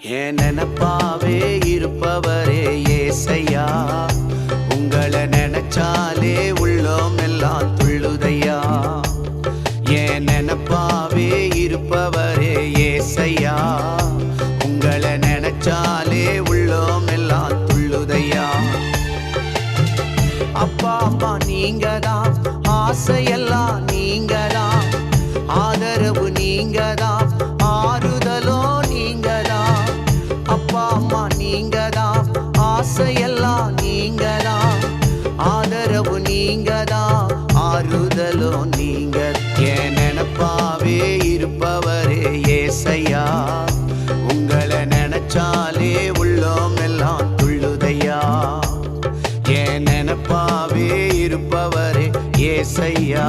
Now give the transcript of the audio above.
என் நினப்பாவே இருப்பவரே ஏசையா, உங்களை நினைச்சாலே உள்ளோம் எல்லாம் துள்ளுதையா. என் நினப்பாவே இருப்பவரே ஏசையா, உங்களை நினைச்சாலே உள்ளோம் எல்லாம் துள்ளுதையா. அப்பா அம்மா நீங்க தான், ஆசையெல்லாம் நீங்க தான், ஆதரவு நீங்க தான், ஆறுதலோ நீங்க தான். அப்பா அம்மா நீங்க தான், ஆசையெல்லாம் நீங்க தான், ஆதரவு நீங்க தான், ஆறுதலோ நீங்க. என் நினப்பாவே இருப்பவரே ஏசையா, உங்களை நினைச்சாலே உள்ளோம் எல்லாம் துள்ளுதையா. என் நினப்பாவே இருப்பவரே ஏசையா.